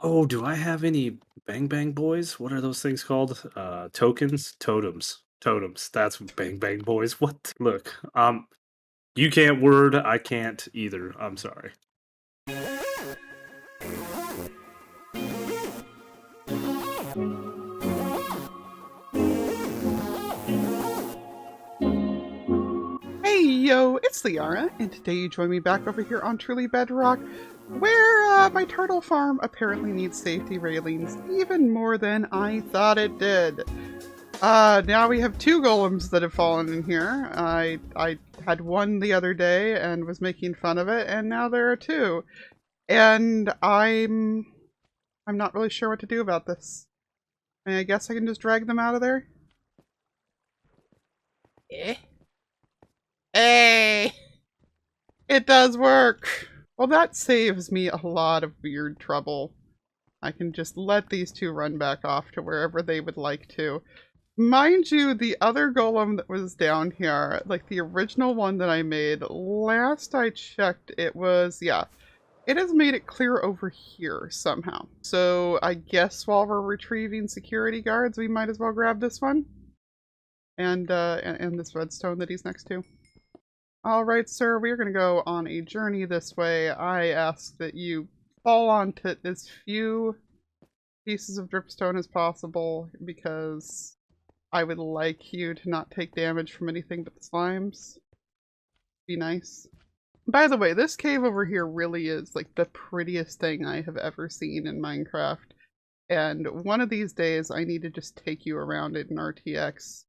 Oh, do I have any Bang Bang Boys? What are those things called? Tokens? Totems. Totems. That's Bang Bang Boys. What? Look, you can't word, I can't either. I'm sorry. Hey yo, it's Lyarrah, and today you join me back over here on Truly Bedrock, where my turtle farm apparently needs safety railings even more than I thought it did. Now we have two golems that have fallen in here. I had one the other day and was making fun of it, and now there are two. And I'm not really sure what to do about this. I guess I can just drag them out of there. Eh? Hey! It does work! Well, that saves me a lot of weird trouble. I can just let these two run back off to wherever they would like to. Mind you, the other golem that was down here, like the original one that I made, last I checked, it was, yeah, it has made it clear over here somehow. So I guess while we're retrieving security guards, we might as well grab this one. And this redstone that he's next to. Alright, sir, we are going to go on a journey this way. I ask that you fall onto as few pieces of dripstone as possible, because I would like you to not take damage from anything but the slimes. Be nice. By the way, this cave over here really is like the prettiest thing I have ever seen in Minecraft. And one of these days I need to just take you around it in RTX,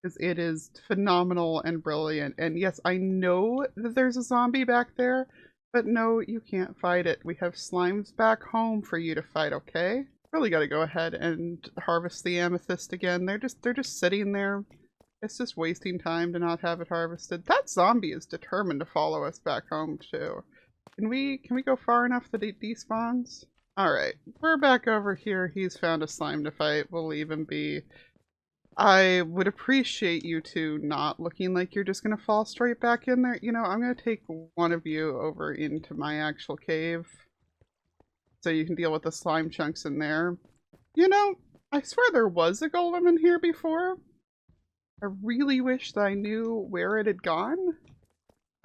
because it is phenomenal and brilliant. And yes, I know that there's a zombie back there, but no, you can't fight it. We have slimes back home for you to fight, okay? Really gotta go ahead and harvest the amethyst again. They're just sitting there. It's just wasting time to not have it harvested. That zombie is determined to follow us back home too. Can we go far enough that it despawns? Alright, we're back over here. He's found a slime to fight. We'll leave him be. I would appreciate you two not looking like you're just going to fall straight back in there. You know, I'm going to take one of you over into my actual cave so you can deal with the slime chunks in there. You know, I swear there was a golem in here before. I really wish that I knew where it had gone.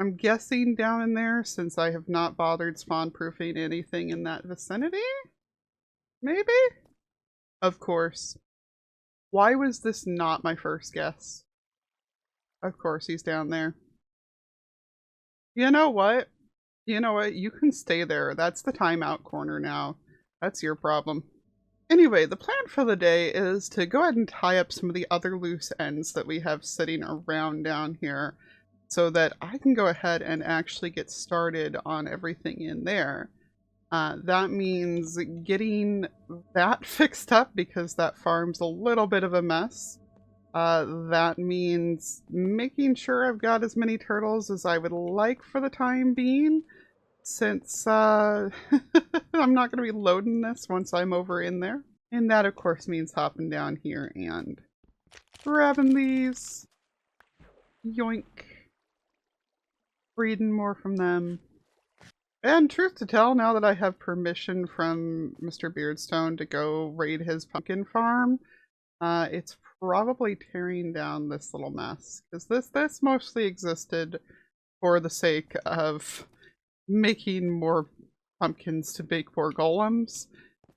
I'm guessing down in there, since I have not bothered spawn-proofing anything in that vicinity? Maybe? Of course. Why was this not my first guess? Of course he's down there. You know what? You know what? You can stay there. That's the timeout corner now. That's your problem. Anyway, the plan for the day is to go ahead and tie up some of the other loose ends that we have sitting around down here, so that I can go ahead and actually get started on everything in there. That means getting that fixed up, because that farm's a little bit of a mess. That means making sure I've got as many turtles as I would like for the time being, since I'm not going to be loading this once I'm over in there. And that, of course, means hopping down here and grabbing these. Yoink. Breeding more from them. And truth to tell, now that I have permission from Mr. Beardstone to go raid his pumpkin farm, it's probably tearing down this little mess. Because this mostly existed for the sake of making more pumpkins to bake more golems.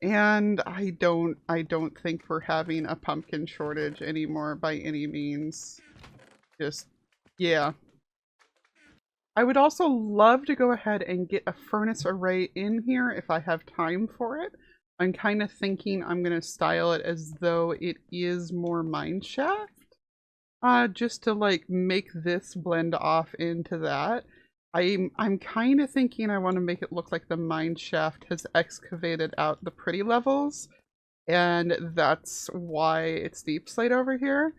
And I don't think we're having a pumpkin shortage anymore by any means. Just, yeah. I would also love to go ahead and get a furnace array in here if I have time for it. I'm kind of thinking I'm going to style it as though it is more mineshaft. Just to like make this blend off into that. I'm kind of thinking I want to make it look like the mineshaft has excavated out the pretty levels. And that's why it's deep slate over here.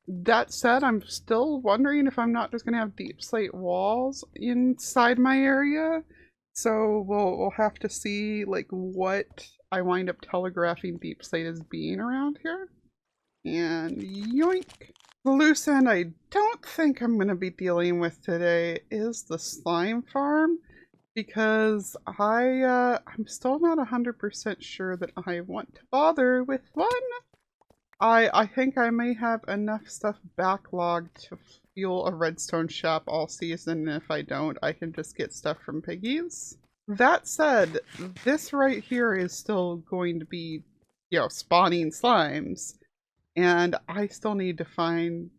That said, I'm still wondering if I'm not just going to have deep slate walls inside my area. So we'll have to see like what I wind up telegraphing deep slate as being around here. And yoink. The loose end I don't think I'm going to be dealing with today is the slime farm. because I'm still not 100% sure that I want to bother with one. I think I may have enough stuff backlogged to fuel a redstone shop all season, and if I don't, I can just get stuff from piggies. That said, this right here is still going to be, spawning slimes, and I still need to find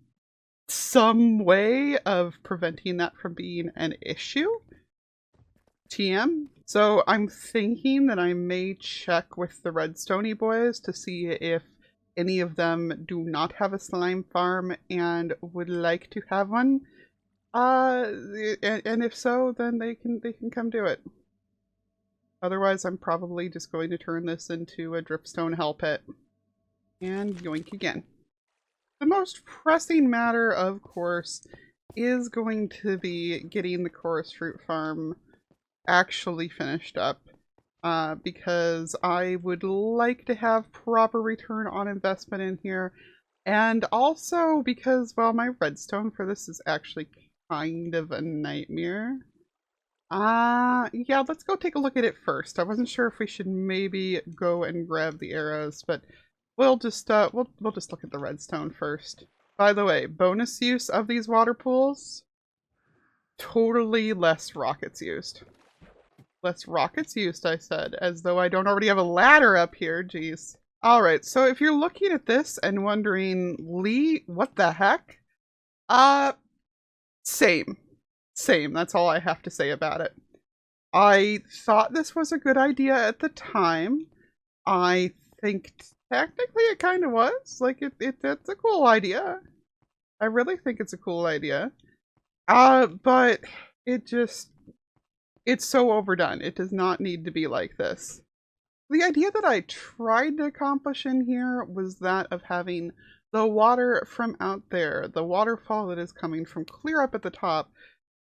some way of preventing that from being an issue. TM. So I'm thinking that I may check with the Redstoney boys to see if any of them do not have a slime farm and would like to have one. And if so, then they can come do it. Otherwise, I'm probably just going to turn this into a dripstone hell pit. And yoink again. The most pressing matter, of course, is going to be getting the chorus fruit farm actually finished up, because I would like to have proper return on investment in here, and also because, well, my redstone for this is actually kind of a nightmare. Yeah, let's go take a look at it first. I wasn't sure if we should maybe go and grab the arrows, but we'll just we'll just look at the redstone first. By the way, bonus use of these water pools, totally less rockets used. Less rockets used, I said, as though I don't already have a ladder up here, jeez. Alright, so if you're looking at this and wondering, Lee, what the heck? Same. Same, that's all I have to say about it. I thought this was a good idea at the time. I think technically it kind of was. Like, it's a cool idea. I really think it's a cool idea. But it just... it's so overdone. It does not need to be like this. The idea that I tried to accomplish in here was that of having the water from out there, the waterfall that is coming from clear up at the top,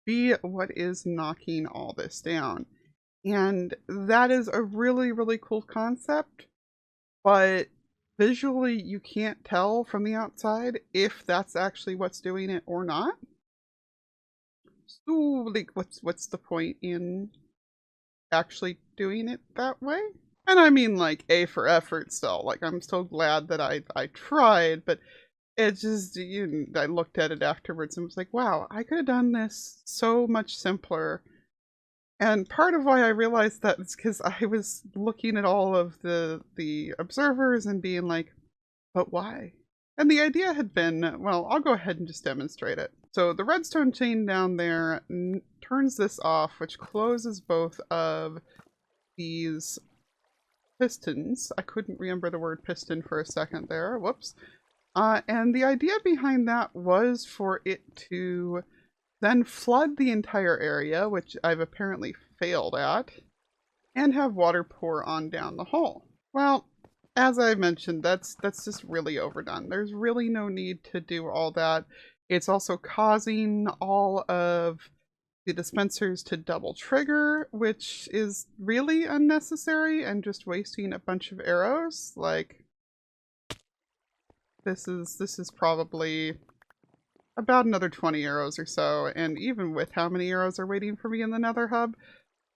be what is knocking all this down. And that is a really, really cool concept, but visually you can't tell from the outside if that's actually what's doing it or not. So, like, what's the point in actually doing it that way? And I mean, like, A for effort still. Like, I'm so glad that I tried, but it just, I looked at it afterwards and was like, wow, I could have done this so much simpler. And part of why I realized that is because I was looking at all of the observers and being like, but why? And the idea had been, well, I'll go ahead and just demonstrate it. So the redstone chain down there turns this off, which closes both of these pistons. I couldn't remember the word piston for a second there. Whoops. And the idea behind that was for it to then flood the entire area, which I've apparently failed at, and have water pour on down the hole. Well, as I mentioned, that's just really overdone. There's really no need to do all that. It's also causing all of the dispensers to double trigger, which is really unnecessary and just wasting a bunch of arrows. Like, this is probably about another 20 arrows or so, and even with how many arrows are waiting for me in the nether hub,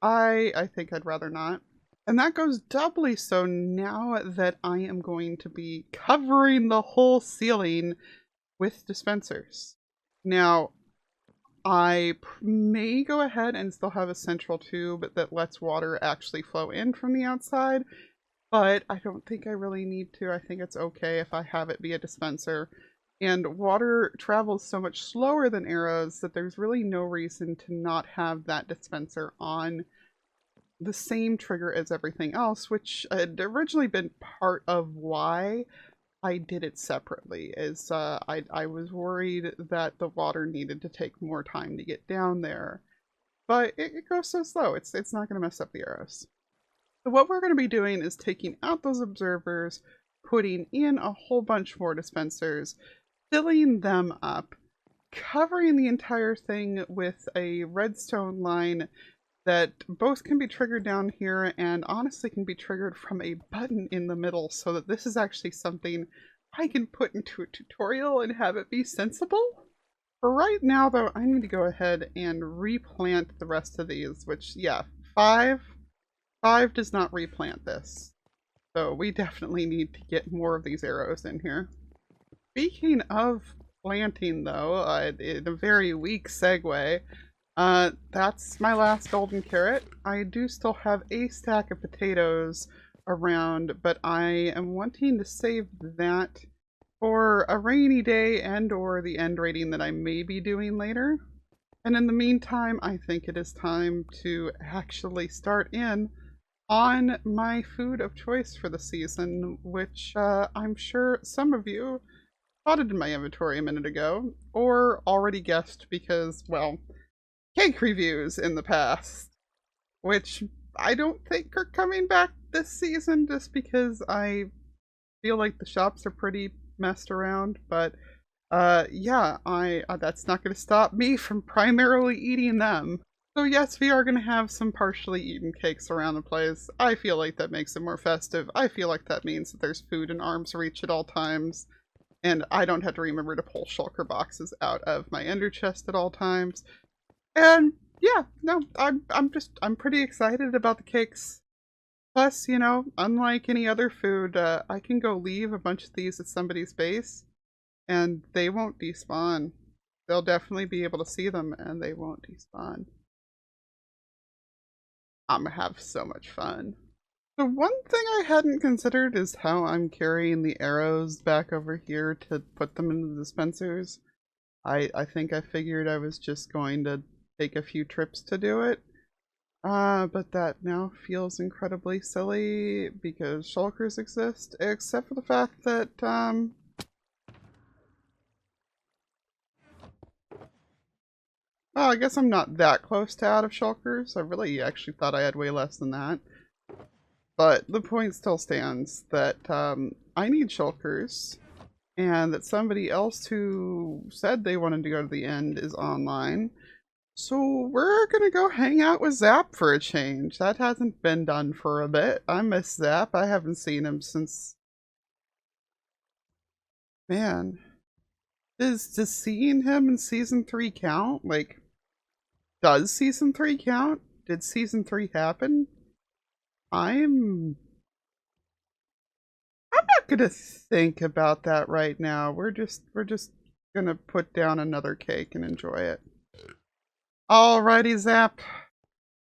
I think I'd rather not. And that goes doubly so now that I am going to be covering the whole ceiling with dispensers. Now, I may go ahead and still have a central tube that lets water actually flow in from the outside, but I don't think I really need to. I think it's okay if I have it be a dispenser. And water travels so much slower than arrows that there's really no reason to not have that dispenser on the same trigger as everything else, which had originally been part of why I did it separately, is I was worried that the water needed to take more time to get down there. But it goes so slow, it's not going to mess up the arrows. So what we're going to be doing is taking out those observers, putting in a whole bunch more dispensers, filling them up, covering the entire thing with a redstone line that both can be triggered down here and honestly can be triggered from a button in the middle, so that this is actually something I can put into a tutorial and have it be sensible. For right now though, I need to go ahead and replant the rest of these, which, yeah, 5. 5 does not replant this. So we definitely need to get more of these arrows in here. Speaking of planting, though, in a very weak segue, that's my last golden carrot. I do still have a stack of potatoes around, but I am wanting to save that for a rainy day and or the end rating that I may be doing later. And in the meantime, I think it is time to actually start in on my food of choice for the season, which I'm sure some of you spotted in my inventory a minute ago, or already guessed because, well, cake reviews in the past, which I don't think are coming back this season just because I feel like the shops are pretty messed around, but yeah, I that's not going to stop me from primarily eating them. So yes, we are going to have some partially eaten cakes around the place. I feel like that makes it more festive. I feel like that means that there's food in arm's reach at all times, and I don't have to remember to pull shulker boxes out of my ender chest at all times. And yeah, no, I'm pretty excited about the cakes. Plus, you know, unlike any other food, I can go leave a bunch of these at somebody's base, and they won't despawn. They'll definitely be able to see them, and they won't despawn. I'm gonna have so much fun. The one thing I hadn't considered is how I'm carrying the arrows back over here to put them in the dispensers. I think I figured I was just going to take a few trips to do it. But that now feels incredibly silly because shulkers exist, except for the fact that, well, I guess I'm not that close to out of shulkers. I really actually thought I had way less than that. But the point still stands that I need shulkers, and that somebody else who said they wanted to go to the end is online. So we're gonna go hang out with Zap for a change. That hasn't been done for a bit. I miss Zap. I haven't seen him since... Man. Does seeing him in Season 3 count? Like, does Season 3 count? Did Season 3 happen? I'm not gonna think about that right now. We're just gonna put down another cake and enjoy it. Alrighty, Zap.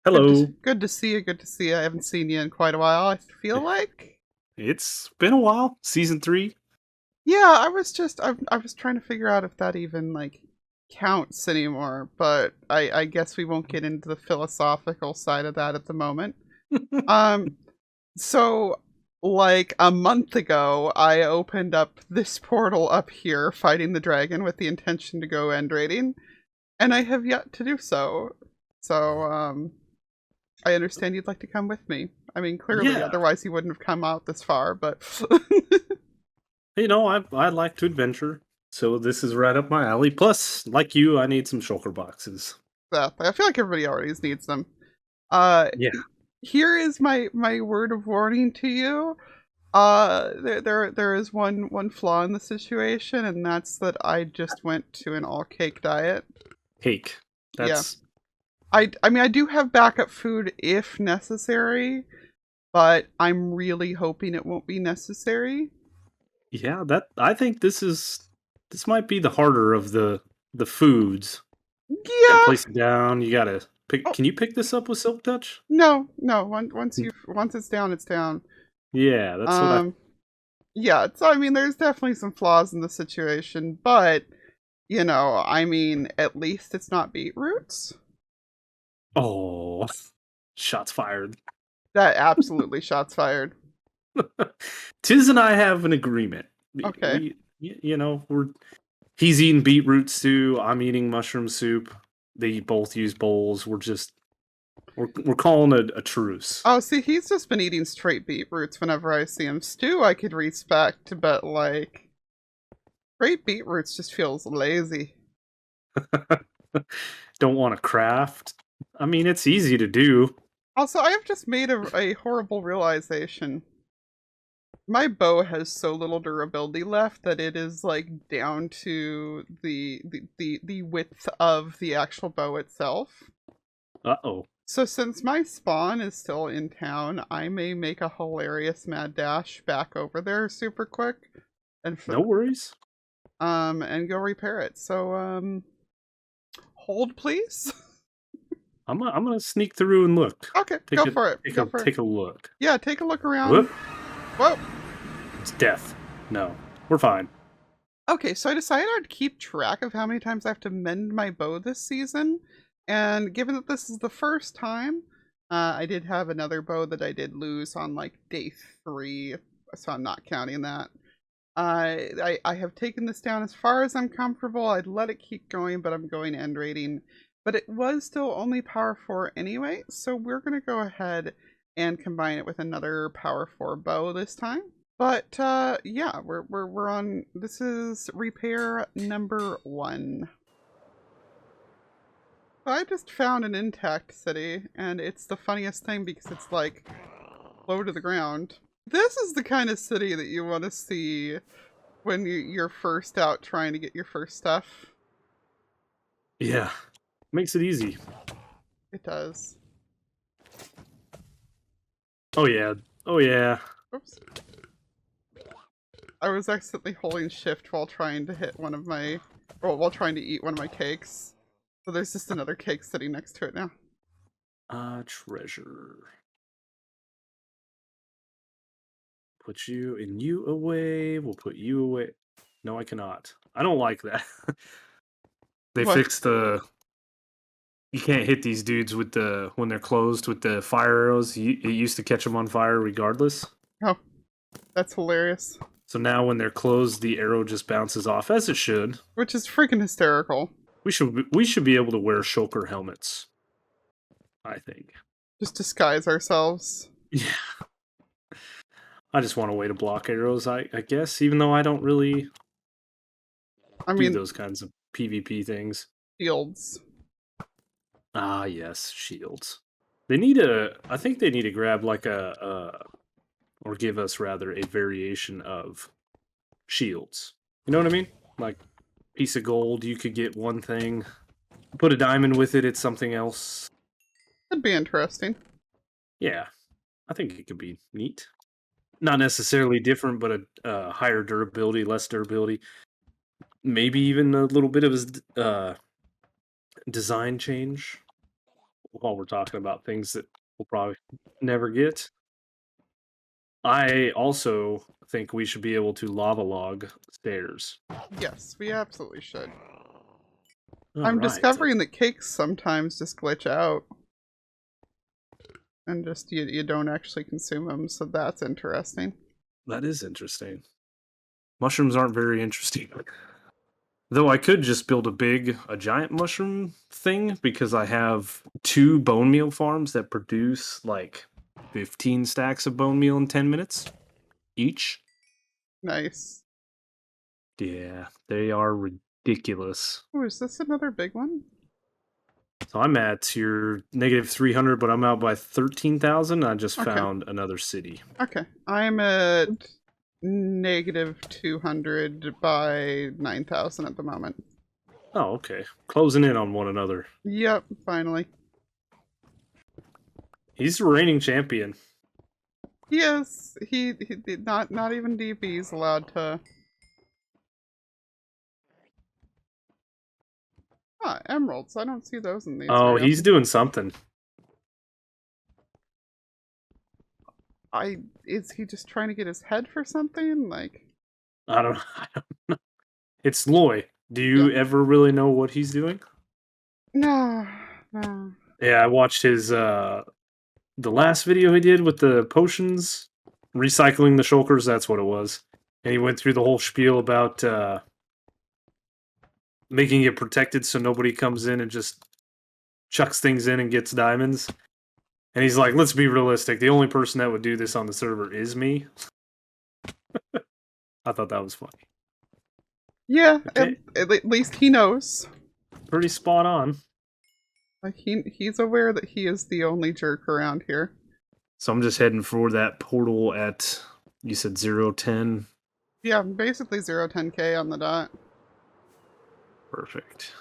Hello. Good to see you. Good to see you. I haven't seen you in quite a while, I feel like. It's been a while. Season 3. Yeah, I was trying to figure out if that even, like, counts anymore, but I guess we won't get into the philosophical side of that at the moment. So, like, a month ago, I opened up this portal up here, fighting the dragon with the intention to go end raiding, and I have yet to do so. So, I understand you'd like to come with me. I mean, clearly, Yeah. otherwise you wouldn't have come out this far, but... You know, I like to adventure, so this is right up my alley. Plus, like you, I need some shulker boxes. I feel like everybody already needs them. Yeah. Here is my word of warning to you. There is one flaw in the situation, and that's that I just went to an all cake diet. Cake. That's... Yeah. I mean, I do have backup food if necessary, but I'm really hoping it won't be necessary. Yeah, I think this might be the harder of the foods. You gotta Yeah. place it down. You gotta pick. Oh, Can you pick this up with Silk Touch? no. Once it's down, it's down. Yeah, that's what I... Yeah, so I mean, there's definitely some flaws in the situation, but, you know, I mean, at least it's not beetroots. Oh, shots fired. That absolutely shots fired. Tiz and I have an agreement. Okay. You know, he's eating beetroot stew. I'm eating mushroom soup. They both use bowls. We're calling a truce. Oh, see, he's just been eating straight beetroots whenever I see him. Stew I could respect, but, like, straight beetroots just feels lazy. Don't want to craft. I mean, it's easy to do. Also, I have just made a horrible realization. My bow has so little durability left that it is, like, down to the width of the actual bow itself. Uh-oh. So since my spawn is still in town, I may make a hilarious mad dash back over there super quick and No worries. and go repair it. So hold please. I'm gonna sneak through and look. Okay, Take go a for it. take Go a for it. take a look. Yeah, take a look around. Whoop! Whoa. It's death. No, we're fine. Okay, so I decided I'd keep track of how many times I have to mend my bow this season. And given that this is the first time, I did have another bow that I did lose on like day 3, so I'm not counting that. I have taken this down as far as I'm comfortable. I'd let it keep going, but I'm going end rating. But it was still only power 4 anyway, so we're going to go ahead and combine it with another power 4 bow this time. But yeah, we're on. This is repair number 1. I just found an intact city, and it's the funniest thing because it's like low to the ground. This is the kind of city that you want to see when you're first out trying to get your first stuff. Yeah, makes it easy. It does. Oh yeah. Oh yeah. Oops. I was accidentally holding shift while trying to hit one of my, well, while trying to eat one of my cakes. So there's just another cake sitting next to it now. Treasure. Put you and you away. We'll put you away. No, I cannot. I don't like that. They What? fixed the. You can't hit these dudes with the when they're closed with the fire arrows. It used to catch them on fire regardless. Oh, that's hilarious. So now when they're closed, the arrow just bounces off as it should. Which is freaking hysterical. We should be able to wear shulker helmets. I think. Just disguise ourselves. Yeah. I just want a way to block arrows. I guess, even though I don't really I do mean, those kinds of PvP things. shields. Ah, yes, shields. They need a. I think they need to grab like a or give us rather a variation of shields. You know what I mean? Like piece of gold, you could get one thing. Put a diamond with it, it's something else. That'd be interesting. Yeah, I think it could be neat. Not necessarily different, but a higher durability, less durability. Maybe even a little bit of a design change. While we're talking about things that we'll probably never get. I also think we should be able to lava log stairs. Yes, we absolutely should. All I'm right. discovering that cakes sometimes just glitch out. And just you don't actually consume them, so that's interesting. That is interesting. Mushrooms aren't very interesting. Though I could just build a giant mushroom thing because I have 2 bone meal farms that produce like 15 stacks of bone meal in 10 minutes each. Nice. Yeah, they are ridiculous. Oh, is this another big one? So I'm at your negative 300, but I'm out by 13,000. I just Okay. found another city. Okay. I'm at negative 200 by 9,000 at the moment. Oh, okay. Closing in on one another. Yep, finally. He's the reigning champion. Yes, he did not even DB's allowed to. Ah, emeralds. I don't see those in these. Oh, very he's often. doing something. Is he just trying to get his head for something? Like, I don't, I don't know. It's Loy. Do yeah. you ever really know what he's doing? No, no. Yeah, I watched his the last video he did with the potions, recycling the shulkers, that's what it was. And he went through the whole spiel about making it protected so nobody comes in and just chucks things in and gets diamonds. And he's like, let's be realistic. The only person that would do this on the server is me. I thought that was funny. Yeah, Okay. at least he knows. Pretty spot on. Like he's aware that he is the only jerk around here. So I'm just heading for that portal at, you said 010? Yeah, basically 010k on the dot. Perfect.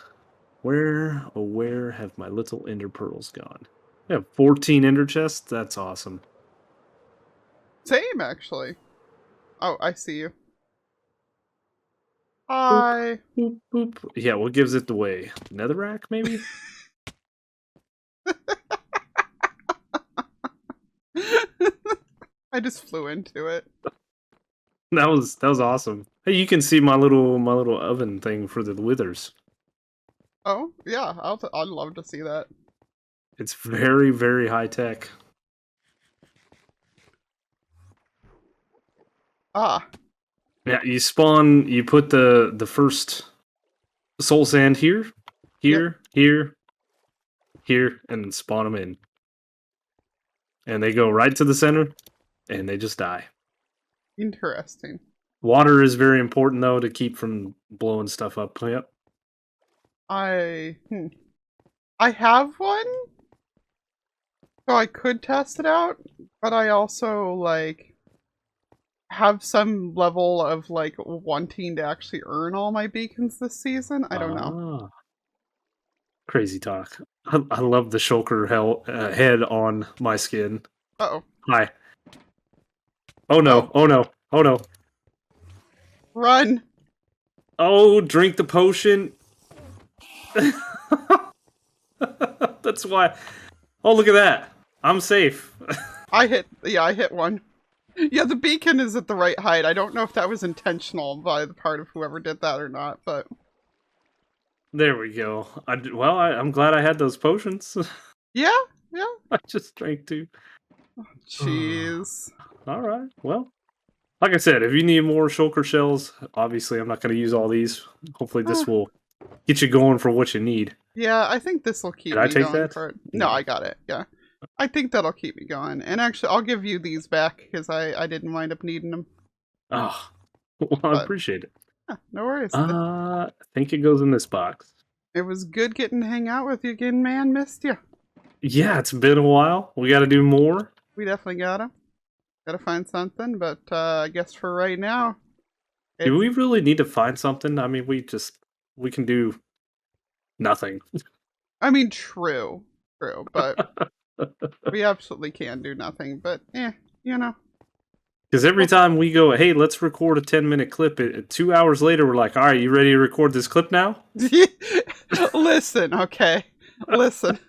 Where, oh where have my little ender pearls gone? Yeah, 14 ender chests. That's awesome. Same, actually. Oh, I see you. Boop, Hi. boop, boop. Yeah, what gives it away? Netherrack, maybe? I just flew into it. That was awesome. Hey, you can see my little oven thing for the withers. Oh, yeah, I'd love to see that. It's very, very high tech. Ah, Yeah, you spawn. You put the first soul sand here, yep, here, here, here, and spawn them in, and they go right to the center, and they just die. interesting. Water is very important though to keep from blowing stuff up. Yep. I, I have one, so I could test it out, but I also, like, have some level of, like, wanting to actually earn all my beacons this season. I don't know. Ah, crazy talk. I love the shulker head on my skin. Uh-oh. Hi. Oh Oh, no. Oh no. Oh no. run! Oh, drink the potion. That's why. Oh, look at that. I'm safe. I hit one. Yeah, the beacon is at the right height. I don't know if that was intentional by the part of whoever did that or not, but... There we go. I'm glad I had those potions. Yeah, yeah. I just drank two. Jeez. All right. Well, like I said, if you need more shulker shells, obviously I'm not going to use all these. Hopefully, Uh, this will get you going for what you need. yeah, I think this will keep Did I me take going that? for it. No, No. I got it, yeah. I think that'll keep me going. And actually, I'll give you these back, because I didn't wind up needing them. Oh, well, I But, appreciate it. yeah, no worries. I think it goes in this box. It was good getting to hang out with you again, man. Missed you. Yeah, it's been a while. We got to do more. We definitely gotta find something, but I guess for right now, Do it's... we really need to find something? I mean, we can do nothing. I mean, true, but we absolutely can do nothing, but you know. Because every time we go, hey, let's record a 10-minute clip, 2 hours later, we're like, all right, you ready to record this clip now? Listen, okay. Listen.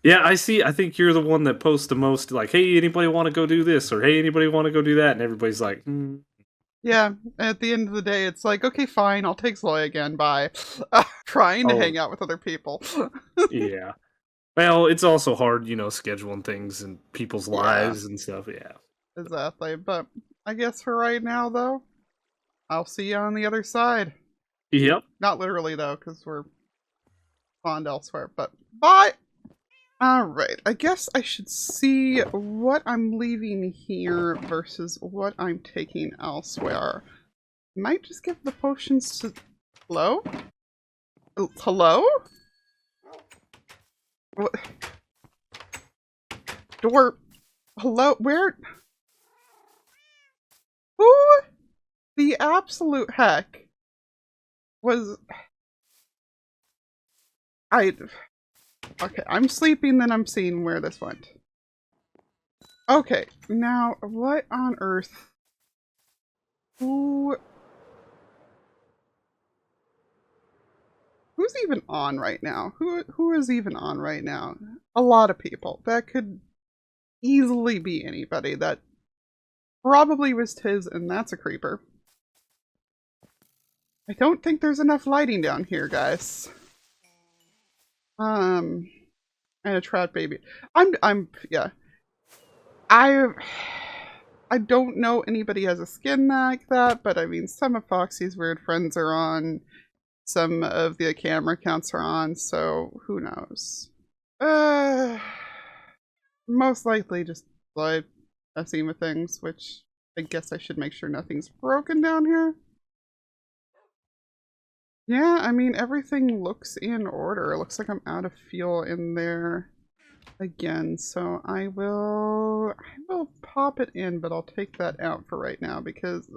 Yeah, I see. I think you're the one that posts the most, like, hey, anybody want to go do this? Or hey, anybody want to go do that? And everybody's like, Yeah, at the end of the day, it's like, okay, fine, I'll take Zoe again, bye. Trying to oh, hang out with other people. yeah. Well, it's also hard, scheduling things and people's Yeah, lives and stuff. Yeah. exactly. But I guess for right now, though, I'll see you on the other side. Yep. Not literally, though, because we're spawned elsewhere, but bye! Alright, I guess I should see what I'm leaving here versus what I'm taking elsewhere. Might just give the potions to... Hello? Hello? What? Door... Hello? Where? Who the absolute heck was... Okay, I'm sleeping, then I'm seeing where this went. Okay, now, what on earth? Who's even on right now? Who is even on right now? A lot of people. That could easily be anybody. That probably was Tiz, and that's a creeper. I don't think there's enough lighting down here, guys. And a trout baby. Yeah. I don't know anybody has a skin like that, but I mean, some of Foxy's weird friends are on, some of the camera accounts are on, so who knows? Most likely just like messing with things, which I guess I should make sure nothing's broken down here. Yeah, I mean, everything looks in order. It looks like I'm out of fuel in there again, so I will pop it in, but I'll take that out for right now because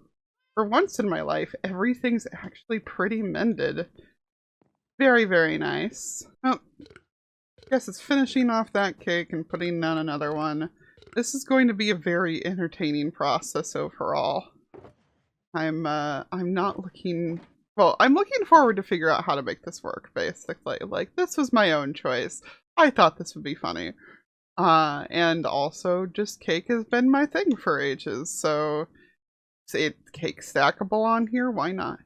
for once in my life, everything's actually pretty mended. Very, very nice. Oh, Guess it's finishing off that cake and putting down another one. This is going to be a very entertaining process overall. I'm not looking... Well, I'm looking forward to figure out how to make this work, basically. Like, this was my own choice. I thought this would be funny. And also, just cake has been my thing for ages, so... Say cake stackable on here? Why not?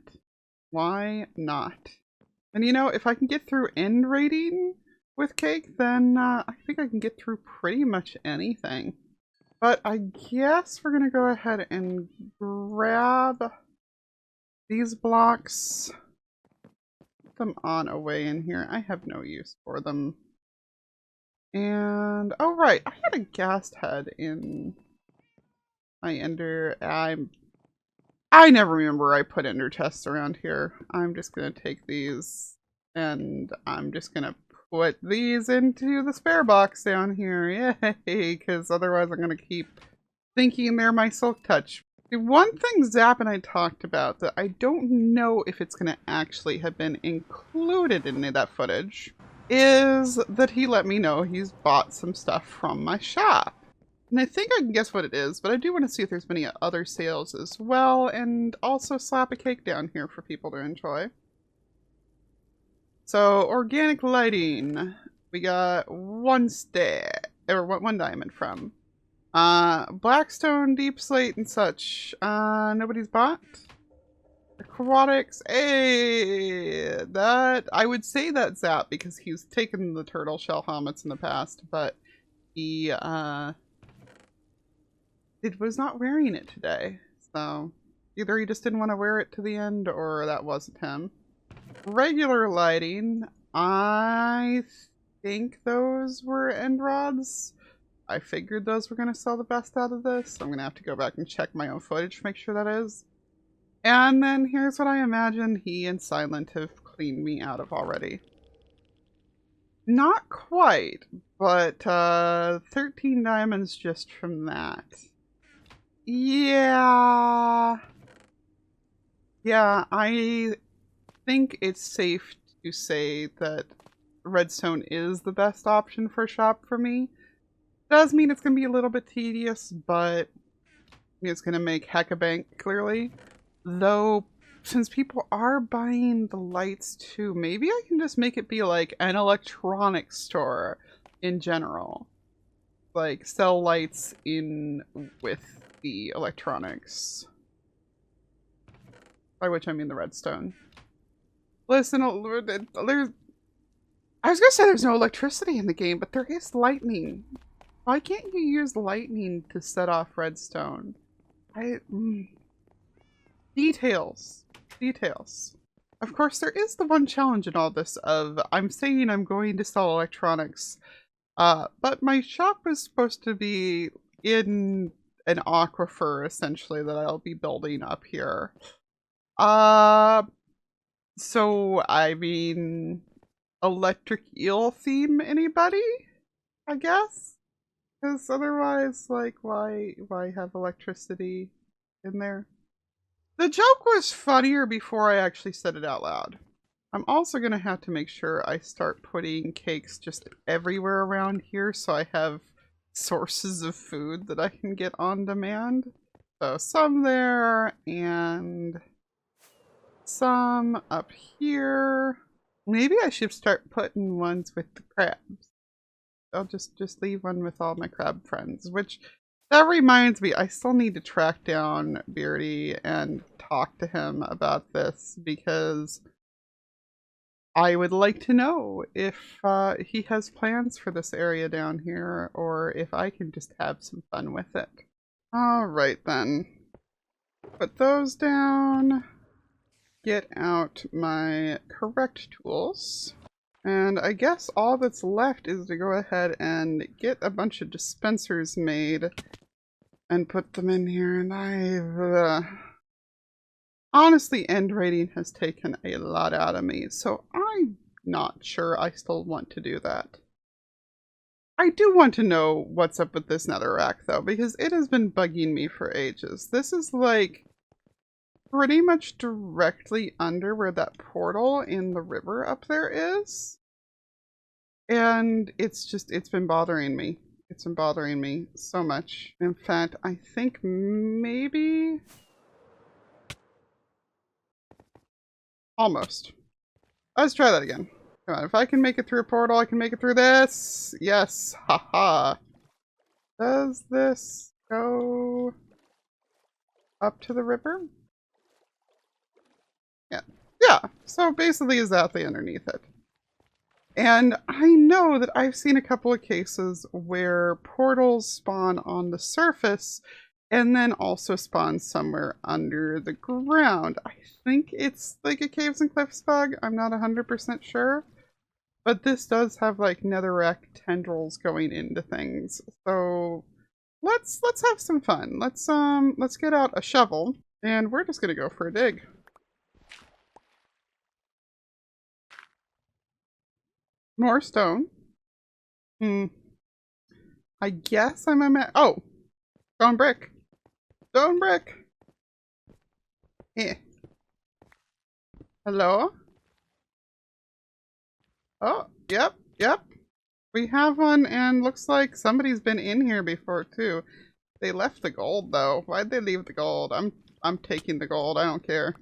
Why not? And you know, if I can get through end rating with cake, then I think I can get through pretty much anything. But I guess we're going to go ahead and grab these blocks. Put them on away in here. I have no use for them. And, oh right, I had a ghast head in my ender. I never remember I put ender chests around here. I'm just going to take these and I'm just going to put these into the spare box down here. Yay, because otherwise I'm going to keep thinking they're my silk touch. The one thing Zap and I talked about that I don't know if it's going to actually have been included in that footage is that he let me know he's bought some stuff from my shop. And I think I can guess what it is, but I do want to see if there's many other sales as well, and also slap a cake down here for people to enjoy. So, organic lighting. We got one diamond from. Blackstone, deep slate, and such. Nobody's bought. Aquatics. Hey, that I would say that's Zap because he's taken the turtle shell helmets in the past, but he it was not wearing it today. So either he just didn't want to wear it to the end or that wasn't him. Regular lighting. I think those were end rods. I figured those were going to sell the best out of this. I'm going to have to go back and check my own footage to make sure that is. And then here's what I imagine he and Silent have cleaned me out of already. Not quite, but 13 diamonds just from that. Yeah. Yeah, I think it's safe to say that redstone is the best option for shop for me. Does mean it's going to be a little bit tedious, but it's going to make heck a bank, clearly. Though, since people are buying the lights too, maybe I can just make it be like an electronics store in general. Like, sell lights in with the electronics. By which I mean the redstone. Listen, there's... I was gonna say there's no electricity in the game, but there is lightning. Why can't you use lightning to set off redstone? Details. Details. Of course, there is the one challenge in all this of, I'm saying I'm going to sell electronics, but my shop is supposed to be in an aquifer, essentially, that I'll be building up here. So, I mean, electric eel theme, anybody? I guess? Because otherwise, like, why have electricity in there? The joke was funnier before I actually said it out loud. I'm also going to have to make sure I start putting cakes just everywhere around here so I have sources of food that I can get on demand. So some there and some up here. Maybe I should start putting ones with the crabs. I'll just leave one with all my crab friends, which that reminds me, I still need to track down Beardy and talk to him about this because I would like to know if he has plans for this area down here or if I can just have some fun with it. Alright then. Put those down. Get out my correct tools. And I guess all that's left is to go ahead and get a bunch of dispensers made and put them in here. And I've honestly, end rating has taken a lot out of me, so I'm not sure I still want to do that. I do want to know what's up with this netherrack though, because it has been bugging me for ages. This is like pretty much directly under where that portal in the river up there is. And it's been bothering me. It's been bothering me so much. In fact, I think maybe... Almost. Let's try that again. Come on, if I can make it through a portal, I can make it through this. Yes, haha. Does this go up to the river? Yeah. Yeah, so basically is that the underneath it. And I know that I've seen a couple of cases where portals spawn on the surface and then also spawn somewhere under the ground. I think it's like a caves and cliffs bug. I'm not 100% sure. But this does have like netherrack tendrils going into things. So let's have some fun. Let's get out a shovel and we're just gonna go for a dig. More stone. I guess I'm a oh! Stone brick. Stone brick! Eh. Hello? Oh, yep. We have one and looks like somebody's been in here before too. They left the gold though. Why'd they leave the gold? I'm taking the gold, I don't care.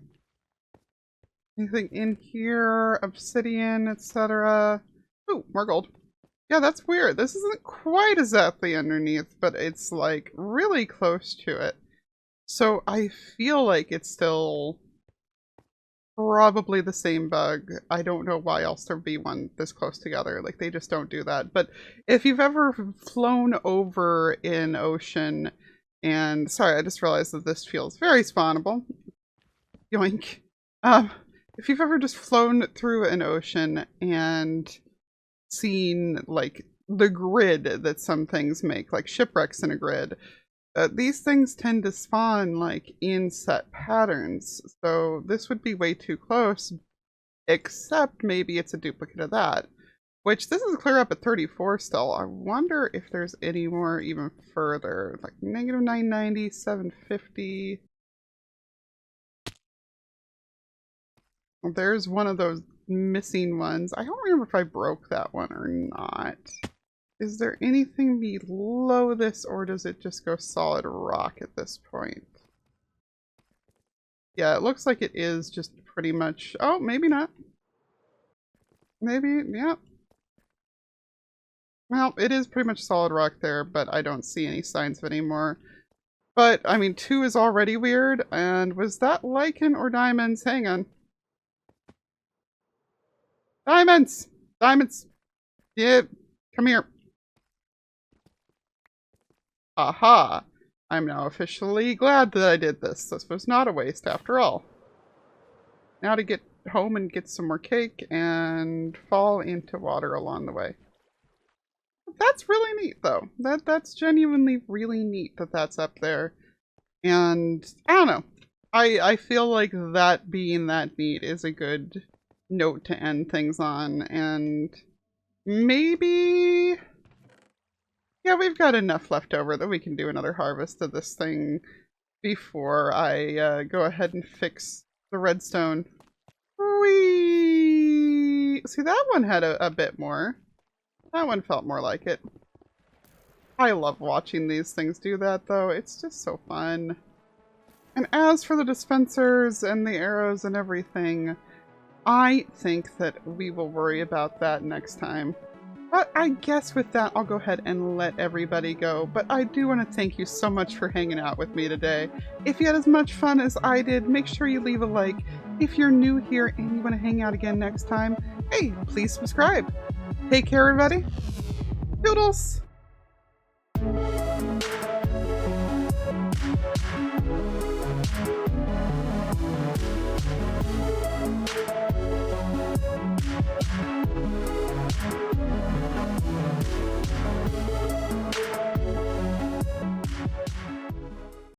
Anything in here? Obsidian, etc. Ooh, more gold. Yeah, that's weird. This isn't quite exactly underneath, but it's like really close to it. So I feel like it's still probably the same bug. I don't know why else there'd be one this close together. Like, they just don't do that. But if you've ever flown over an ocean and... Sorry, I just realized that this feels very spawnable. Yoink. If you've ever just flown through an ocean and seen, like, the grid that some things make, like shipwrecks in a grid, these things tend to spawn, like, in set patterns. So this would be way too close, except maybe it's a duplicate of that. Which, this is clear up at 34 still. I wonder if there's any more even further. Like, negative 990, 750... There's one of those missing ones. I don't remember if I broke that one or not. Is there anything below this, or does it just go solid rock at this point? Yeah, it looks like it is just pretty much... Oh, maybe not. Maybe, yeah. Well, it is pretty much solid rock there, but I don't see any signs of any more. But, I mean, 2 is already weird, and was that lichen or diamonds? Hang on. Diamonds! Diamonds! Yeah, come here. Aha! I'm now officially glad that I did this. This was not a waste after all. Now to get home and get some more cake and fall into water along the way. That's really neat though. That's genuinely really neat that that's up there. And I don't know. I feel like that being that neat is a good note to end things on, and maybe, yeah, we've got enough left over that we can do another harvest of this thing before I go ahead and fix the redstone. Whee! See, that one had a bit more. That one felt more like it. I love watching these things do that though. It's just so fun. And as for the dispensers and the arrows and everything, I think that we will worry about that next time. But I guess with that, I'll go ahead and let everybody go. But I do want to thank you so much for hanging out with me today. If you had as much fun as I did, make sure you leave a like. If you're new here and you want to hang out again next time, hey, please subscribe. Take care, everybody. Toodles!